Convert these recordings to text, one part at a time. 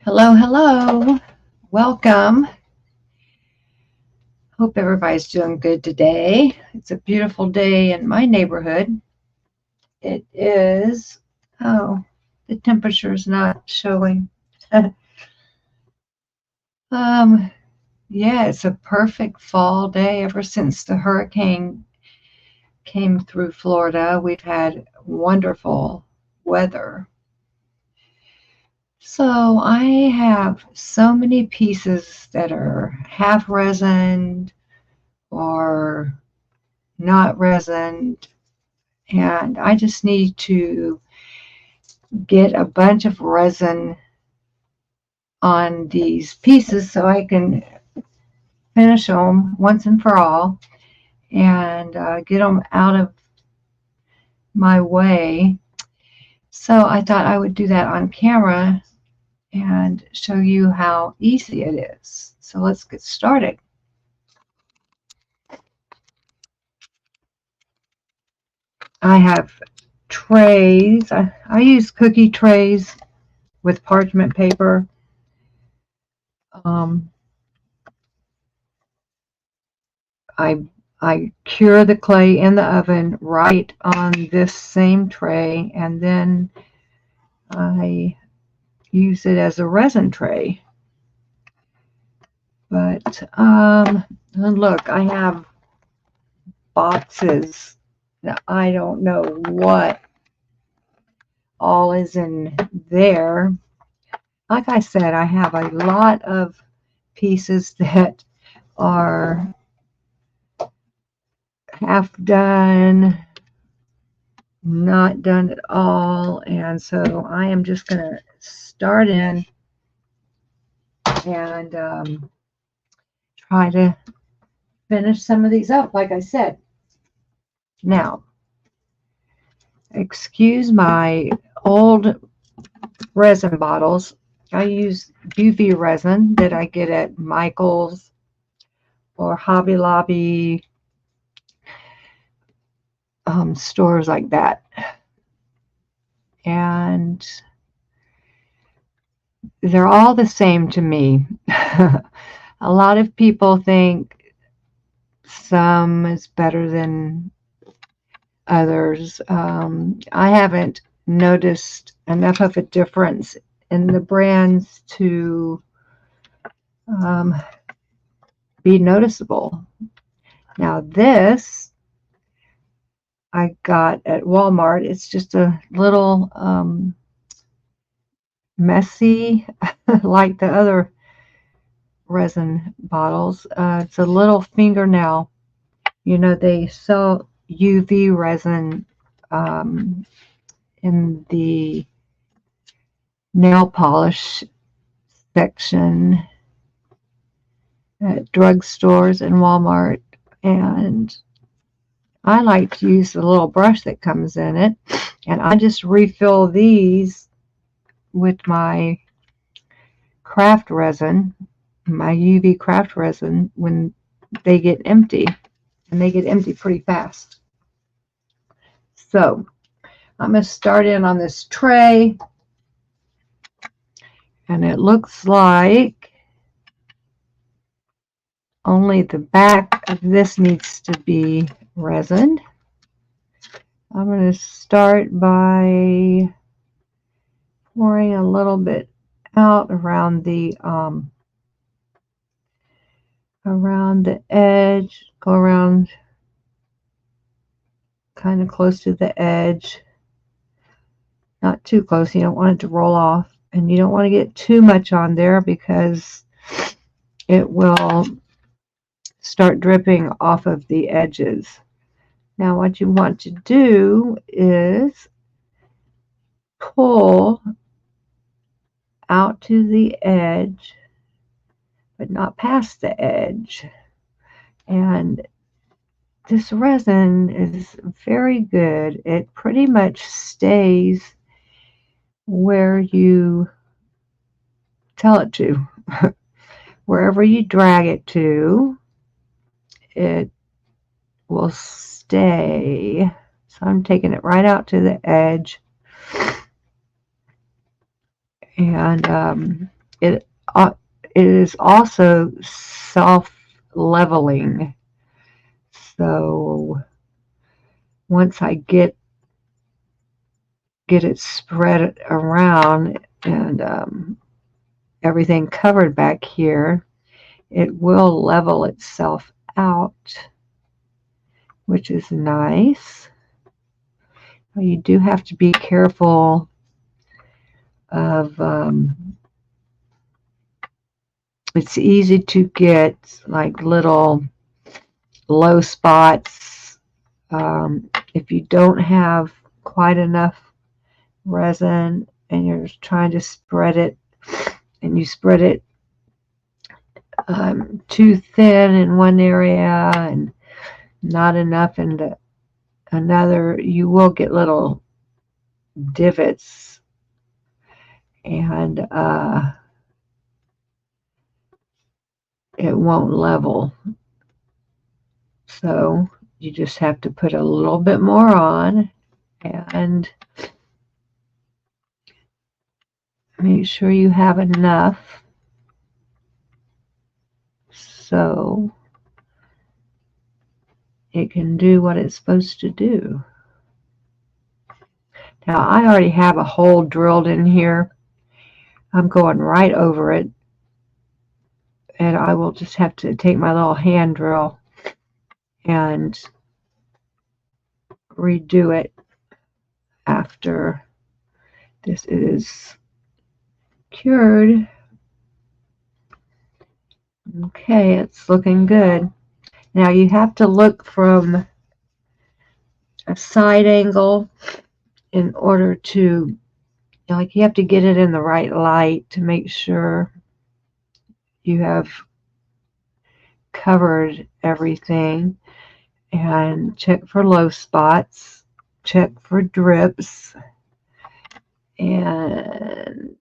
Hello, hello. Welcome. Hope everybody's doing good today. It's a beautiful day in my neighborhood. It is, oh, the temperature's not showing. um, yeah, it's a perfect fall day ever since the hurricane came through Florida. We've had wonderful weather. So I have so many pieces that are half resin or not resin, and I just need to get a bunch of resin on these pieces so I can finish them once and for all and get them out of my way. So I thought I would do that on camera and show you how easy it is. So let's get started. I have trays. I use cookie trays with parchment paper. Um, I I cure the clay in the oven right on this same tray, and then I use it as a resin tray. But and look, I have boxes. Now, I don't know what all is in there. Like I said, I have a lot of pieces that are half done, not done at all, and so I am just going to start in and try to finish some of these up, like I said. Now, excuse my old resin bottles. I use UV resin that I get at Michael's or Hobby Lobby, stores like that. And they're all the same to me. A lot of people think some is better than others. I haven't noticed enough of a difference in the brands to um, be noticeable. Now this I got at Walmart. It's just a little messy like the other resin bottles. It's a little fingernail. You know, they sell UV resin in the nail polish section at drugstores and Walmart, and I like to use the little brush that comes in it, and I just refill these with my craft resin, my UV craft resin, when they get empty, and they get empty pretty fast. So I'm going to start in on this tray, and it looks like only the back of this needs to be resin. I'm going to start by pouring a little bit out around the edge, go around kind of close to the edge, not too close. You don't want it to roll off, and you don't want to get too much on there because it will start dripping off of the edges. Now what you want to do is pull out to the edge, but not past the edge. And this resin is very good. It pretty much stays where you tell it to. Wherever you drag it to, it will stay. So I'm taking it right out to the edge. And it it is also self-leveling. So once I get it spread around and everything covered back here, it will level itself out, which is nice. You do have to be careful of it's easy to get like little low spots if you don't have quite enough resin and you're trying to spread it, and you spread it too thin in one area and not enough in another, you will get little divots, and it won't level. So you just have to put a little bit more on and make sure you have enough so it can do what it's supposed to do. Now I already have a hole drilled in here. I'm going right over it, and I will just have to take my little hand drill and redo it after this is cured. Okay, it's looking good. Now you have to look from a side angle in order to, like, you have to get it in the right light to make sure you have covered everything, and check for low spots, check for drips, and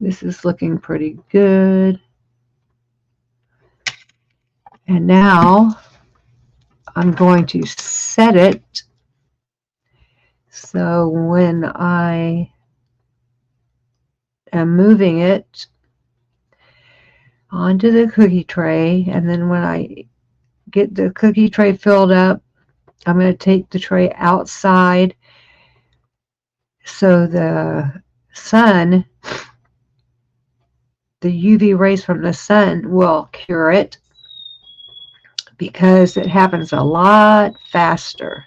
this is looking pretty good. And now I'm going to set it so when I am moving it onto the cookie tray, and then when I get the cookie tray filled up, I'm going to take the tray outside so the sun, the UV rays from the sun will cure it, because it happens a lot faster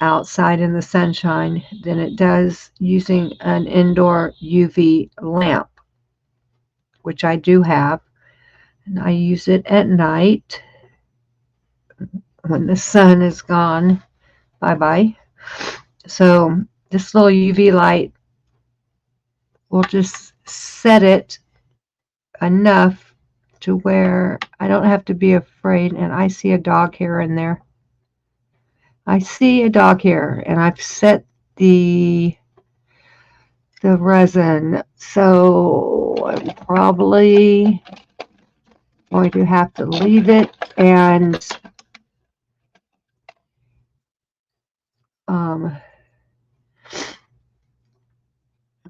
outside in the sunshine than it does using an indoor UV lamp, which I do have, and I use it at night when the sun is gone. Bye-bye. So this little UV light will just set it enough to where I don't have to be afraid. And I see a dog hair in there. I see a dog hair, and I've set the resin, so I'm probably going to have to leave it and let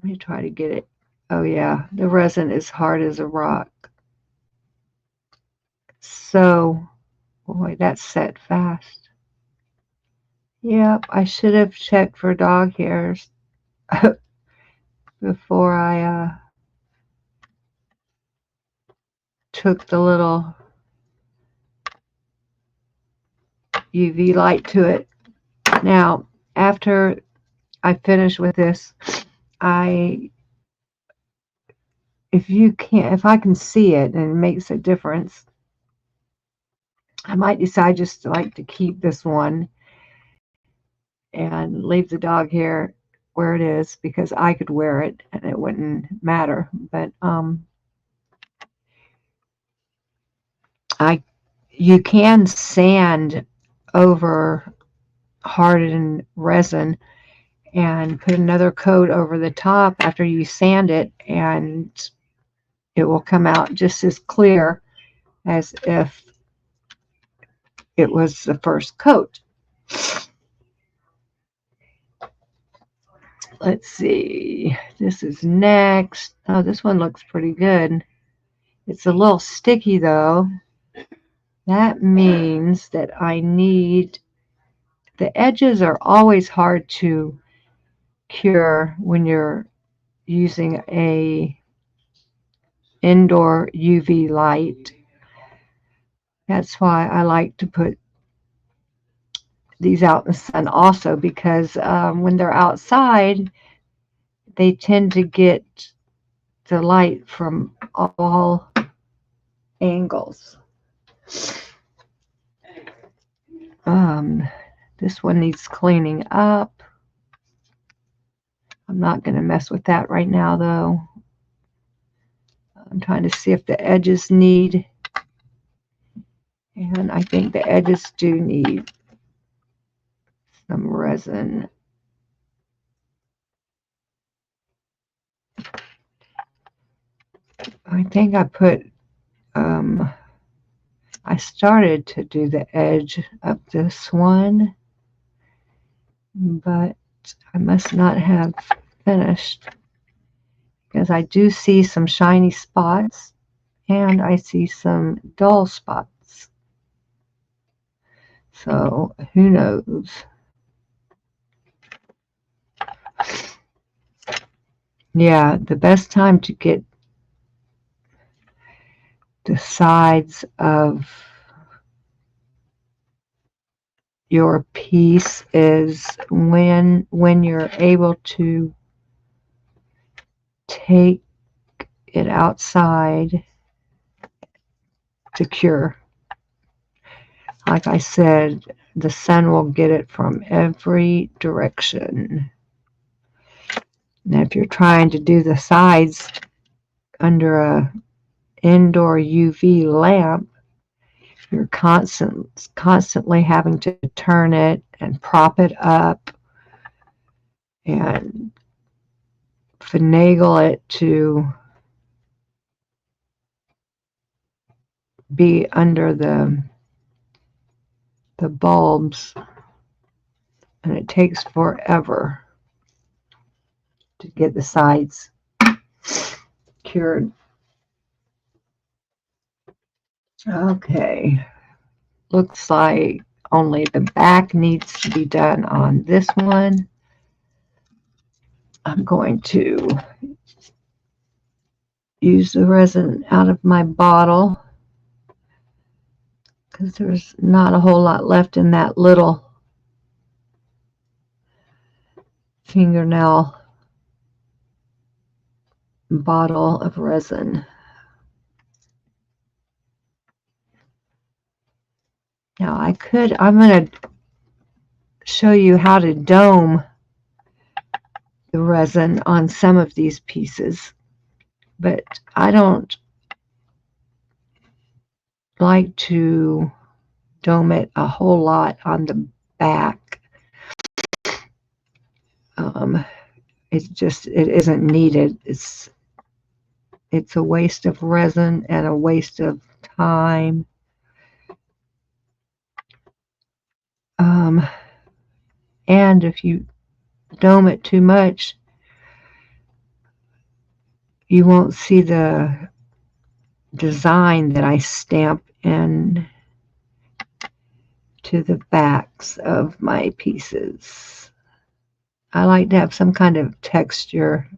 me try to get it. Oh yeah, the resin is hard as a rock. So, boy, that's set fast. Yep, I should have checked for dog hairs before I took the little UV light to it. Now, after I finish with this, if I can see it and it makes a difference, I might decide just to like to keep this one and leave the dog hair where it is, because I could wear it and it wouldn't matter. But you can sand over hardened resin and put another coat over the top after you sand it, and it will come out just as clear as if it was the first coat. let's see. This is next. Oh, this one looks pretty good. It's a little sticky though. That means that I need, the edges are always hard to cure when you're using a indoor UV light. That's why I like to put these out in the sun also, because when they're outside, they tend to get the light from all angles. This one needs cleaning up. I'm not going to mess with that right now, though. I'm trying to see if the edges need, and I think the edges do need some resin. I think I put, I started to do the edge of this one, but I must not have finished, because I do see some shiny spots and I see some dull spots. So who knows? Yeah, the best time to get the sides of your piece is when you're able to take it outside to cure. Like I said, the sun will get it from every direction. Now, if you're trying to do the sides under a indoor UV lamp, you're constantly having to turn it and prop it up and finagle it to be under the bulbs, and it takes forever to get the sides cured. Okay, looks like only the back needs to be done on this one. I'm going to use the resin out of my bottle because there's not a whole lot left in that little fingernail bottle of resin. Now I'm going to show you how to dome the resin on some of these pieces, but I don't like to dome it a whole lot on the back. It isn't needed. It's a waste of resin and a waste of time. And if you dome it too much, you won't see the design that I stamp in to the backs of my pieces. I like to have some kind of texture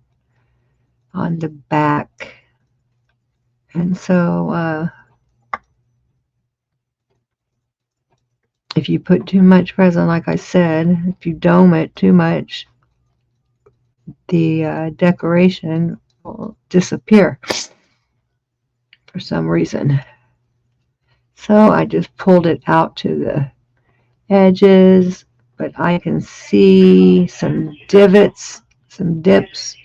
on the back, and so if you put too much resin, like I said, if you dome it too much, the decoration will disappear for some reason. So I just pulled it out to the edges, but I can see some divots, some dips.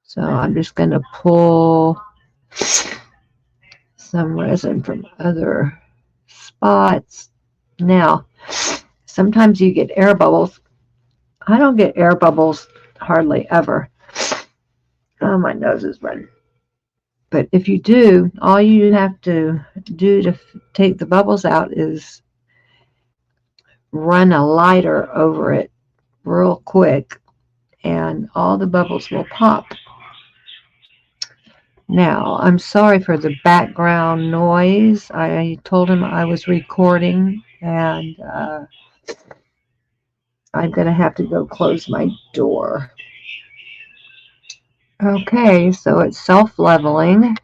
So I'm just going to pull some resin from other spots. Now, sometimes you get air bubbles. I don't get air bubbles hardly ever. Oh, my nose is running. But if you do, all you have to do to take the bubbles out is run a lighter over it real quick, and all the bubbles will pop. Now, I'm sorry for the background noise. I told him I was recording, and I'm going to have to go close my door. Okay, so it's self-leveling.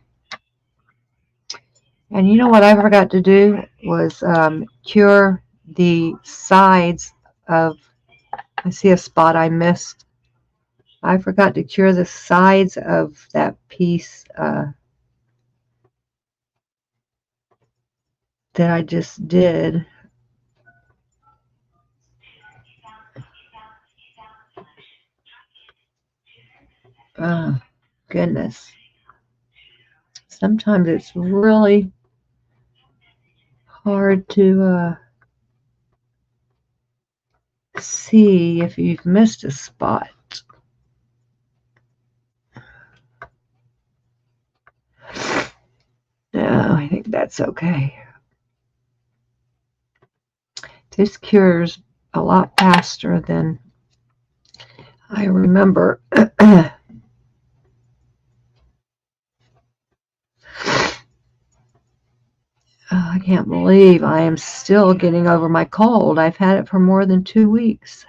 And you know what I forgot to do was cure the sides of, I see a spot I missed. I forgot to cure the sides of that piece that I just did. Oh, goodness. Sometimes it's really hard to see if you've missed a spot. No, I think that's okay. This cures a lot faster than I remember. Oh, I can't believe I am still getting over my cold. I've had it for more than 2 weeks.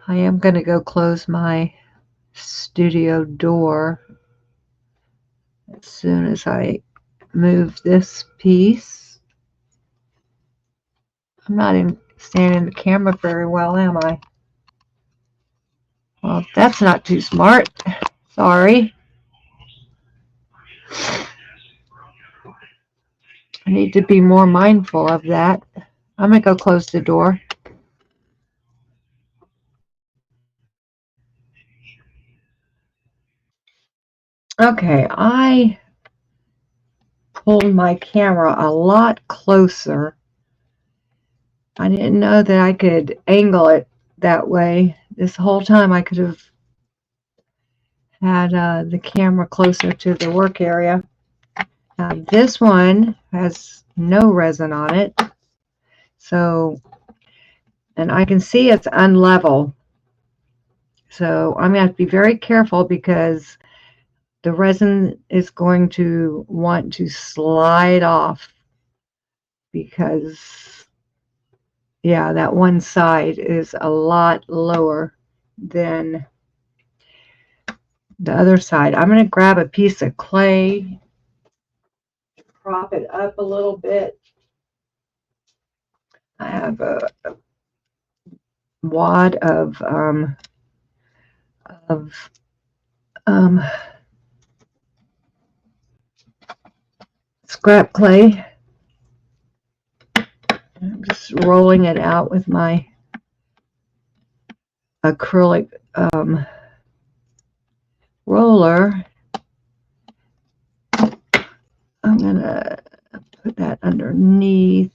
I am going to go close my studio door as soon as I move this piece. I'm not standing the camera very well, am I? Well, that's not too smart. Sorry. I need to be more mindful of that. I'm going to go close the door. Okay, I pulled my camera a lot closer. I didn't know that I could angle it that way. This whole time I could have had the camera closer to the work area. This one has no resin on it. So, and I can see it's unlevel. So I'm going to have to be very careful because the resin is going to want to slide off because, yeah, that one side is a lot lower than the other side. I'm going to grab a piece of clay, prop it up a little bit. I have a wad of scrap clay. I'm just rolling it out with my acrylic roller. I'm gonna put that underneath,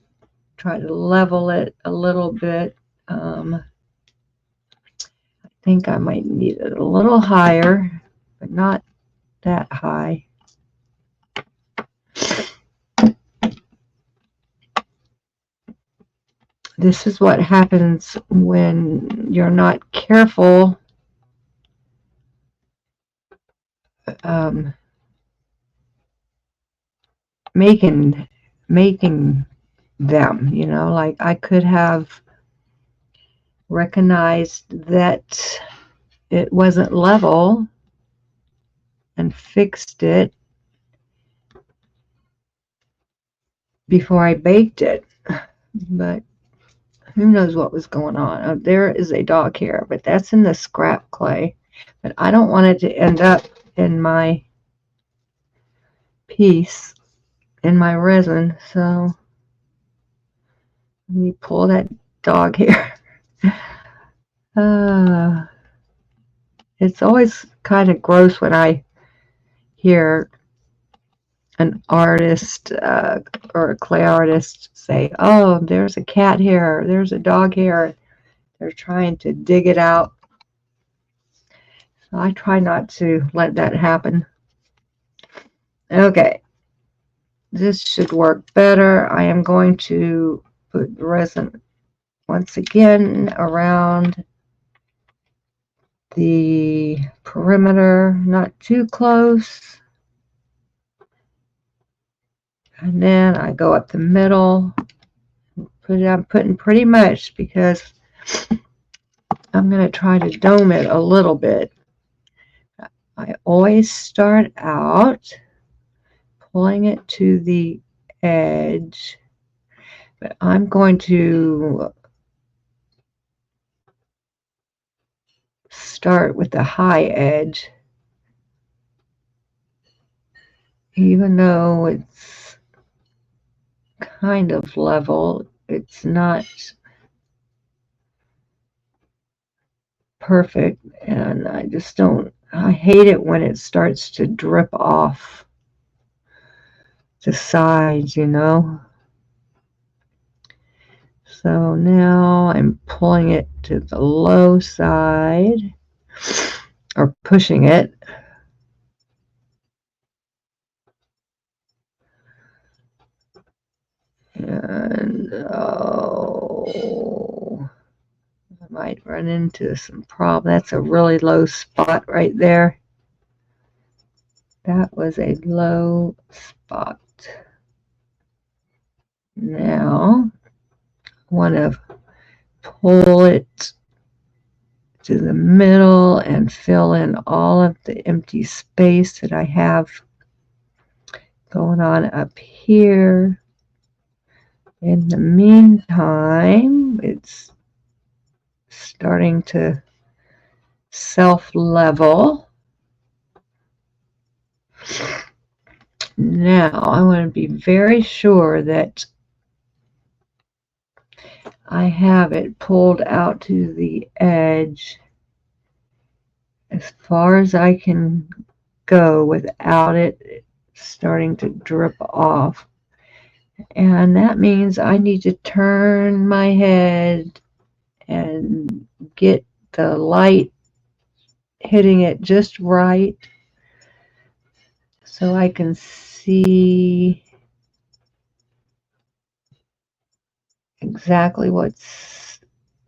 try to level it a little bit. I think I might need it a little higher, but not that high. This is what happens when you're not careful making them, you know, like I could have recognized that it wasn't level and fixed it before I baked it, but who knows what was going on. Oh, there is a dog hair, but that's in the scrap clay, but I don't want it to end up in my piece, in my resin, so let me pull that dog hair. It's always kind of gross when I hear an artist or a clay artist say, oh, there's a cat hair, there's a dog hair. They're trying to dig it out. So I try not to let that happen. Okay, this should work better. I am going to put resin once again around the perimeter, not too close. And then I go up the middle. I'm putting pretty much because I'm going to try to dome it a little bit. I always start out pulling it to the edge, but I'm going to start with the high edge, even though it's kind of level. It's not perfect, and I hate it when it starts to drip off the sides, you know. So now I'm pulling it to the low side, or pushing it. And I might run into some problem. That's a really low spot right there. That was a low spot. Now I want to pull it to the middle and fill in all of the empty space that I have going on up here. In the meantime, it's starting to self-level. Now I want to be very sure that I have it pulled out to the edge as far as I can go without it starting to drip off. And that means I need to turn my head and get the light hitting it just right so I can see exactly what's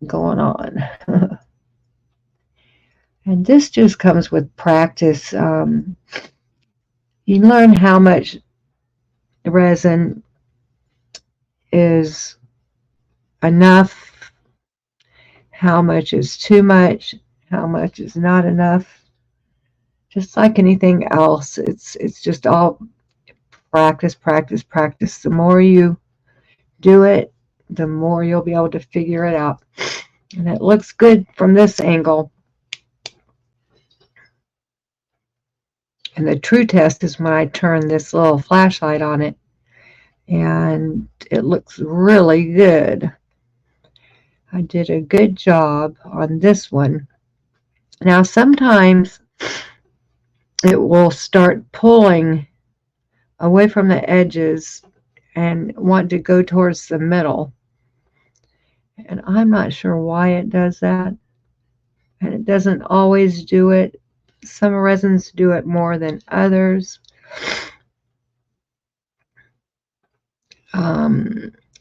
going on. And this just comes with practice. You learn how much resin is enough, how much is too much, how much is not enough. Just like anything else, it's just all practice, practice, practice. The more you do it, the more you'll be able to figure it out. And it looks good from this angle. And the true test is when I turn this little flashlight on it, and it looks really good. I did a good job on this one. Now sometimes it will start pulling away from the edges and want to go towards the middle. And I'm not sure why it does that. And it doesn't always do it. Some resins do it more than others.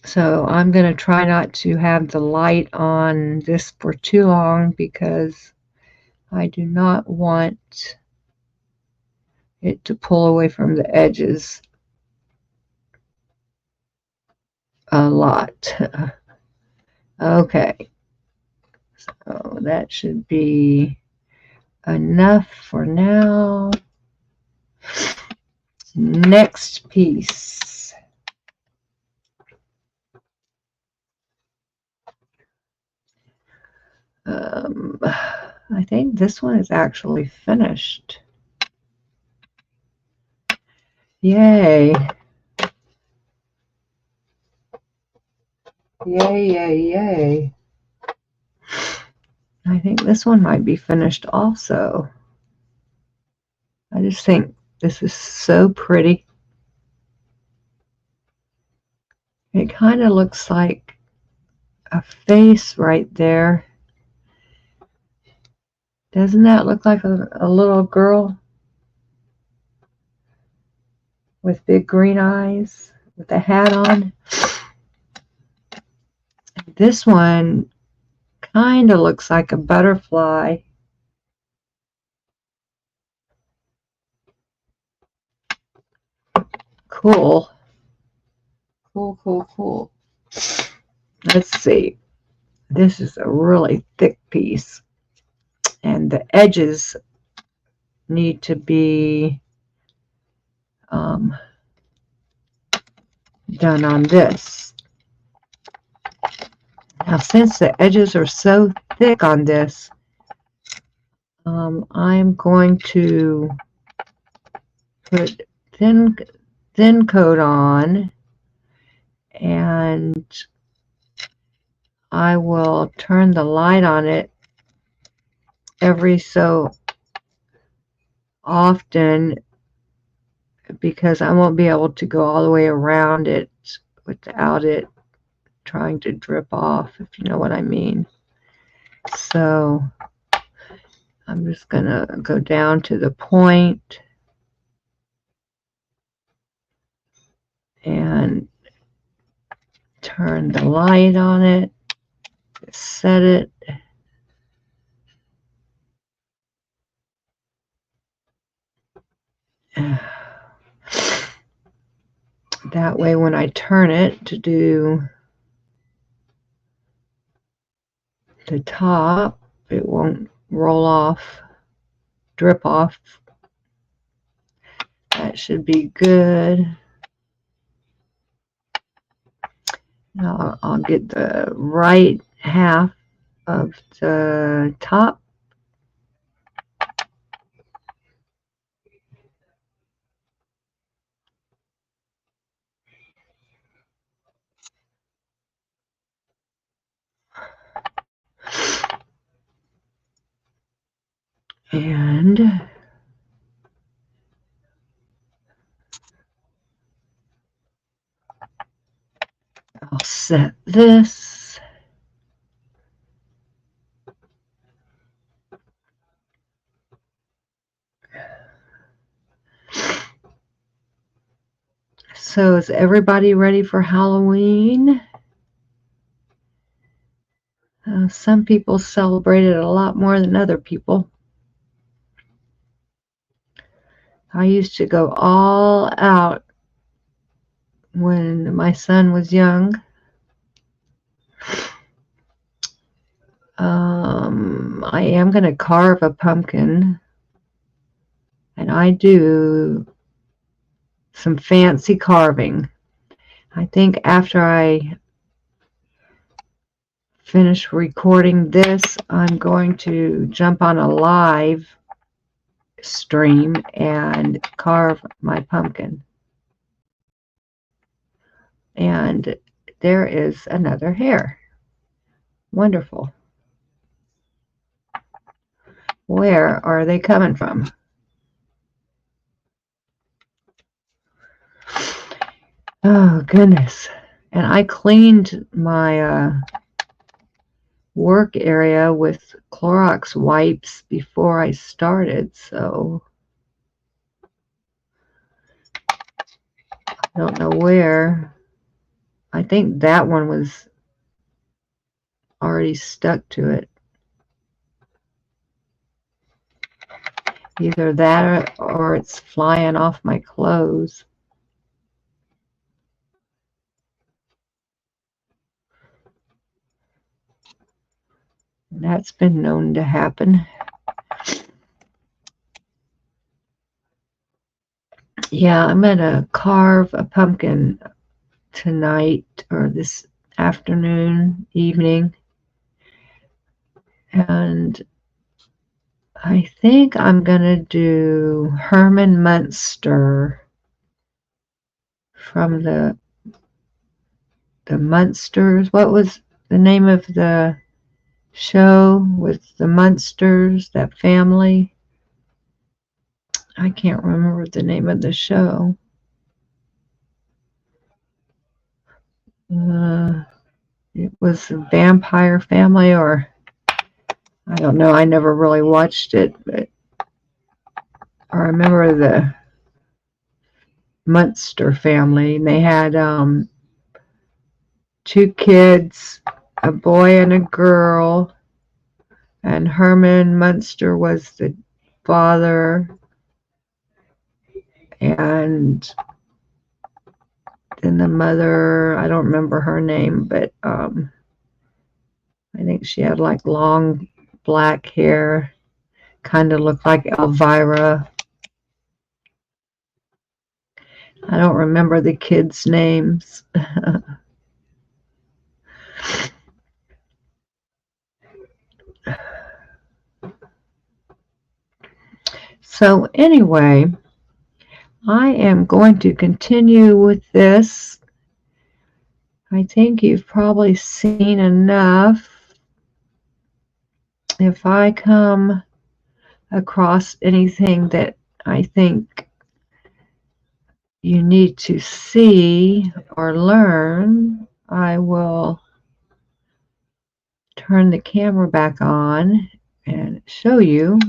So I'm going to try not to have the light on this for too long because I do not want it to pull away from the edges a lot. Okay, so that should be enough for now. Next piece. I think this one is actually finished. Yay. Yay, yay, yay. I think this one might be finished also. I just think this is so pretty. It kind of looks like a face right there. Doesn't that look like a little girl with big green eyes with a hat on? This one kind of looks like a butterfly. Cool. Cool, cool, cool. Let's see. This is a really thick piece. And the edges need to be done on this. Now, since the edges are so thick on this, I'm going to put thin coat on, and I will turn the light on it every so often, because I won't be able to go all the way around it without it trying to drip off, if you know what I mean. So I'm just gonna go down to the point and turn the light on it, set it. That way when I turn it to do the top, it won't roll off, drip off. That should be good. Now I'll get the right half of the top. And I'll set this. So is everybody ready for Halloween? Some people celebrate it a lot more than other people. I used to go all out when my son was young. I am going to carve a pumpkin, and I do some fancy carving. I think after I finish recording this, I'm going to jump on a live stream and carve my pumpkin. And there is another hair. Wonderful. Where are they coming from? Oh, goodness. And I cleaned my work area with Clorox wipes before I started, so I don't know where. I think that one was already stuck to it. Either that or it's flying off my clothes. That's been known to happen. Yeah, I'm going to carve a pumpkin tonight or this afternoon, evening. And I think I'm going to do Herman Munster from the Munsters. What was the name of the show with the Munsters, that family? I can't remember the name of the show. It was a vampire family, or I don't know. I never really watched it, but I remember the Munster family. And they had 2 kids. a boy and a girl, and Herman Munster was the father, and then the mother, I don't remember her name, but I think she had like long black hair, kind of looked like Elvira. I don't remember the kids' names. So anyway, I am going to continue with this. I think you've probably seen enough. If I come across anything that I think you need to see or learn, I will turn the camera back on and show you.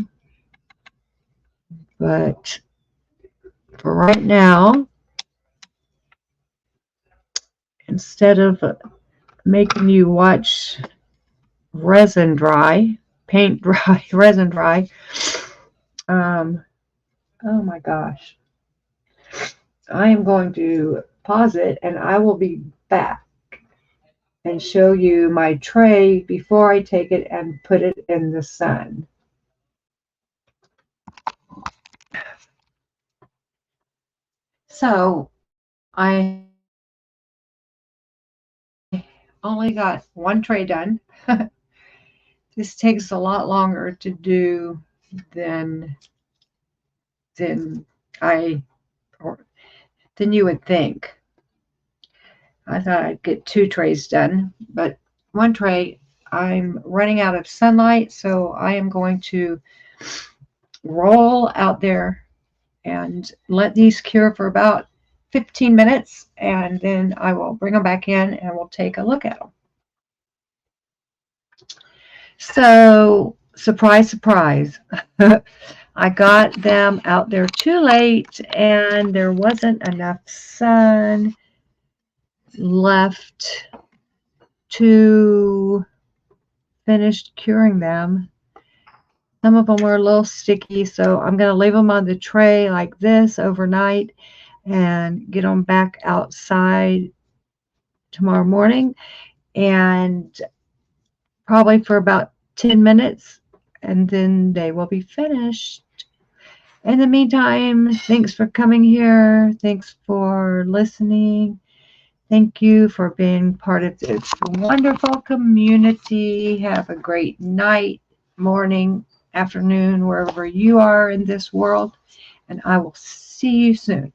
But for right now, instead of making you watch resin dry, paint dry, resin dry, oh my gosh, I am going to pause it and I will be back and show you my tray before I take it and put it in the sun. So I only got one tray done. This takes a lot longer to do than I or than you would think. I thought I'd get 2 trays done, but one tray, I'm running out of sunlight, so I am going to roll out there and let these cure for about 15 minutes, and then I will bring them back in and we'll take a look at them. So, surprise, surprise. I got them out there too late and there wasn't enough sun left to finish curing them. Some of them were a little sticky, so I'm going to leave them on the tray like this overnight and get them back outside tomorrow morning, and probably for about 10 minutes, and then they will be finished. In the meantime, thanks for coming here. Thanks for listening. Thank you for being part of this wonderful community. Have a great night, morning, afternoon, wherever you are in this world, and I will see you soon.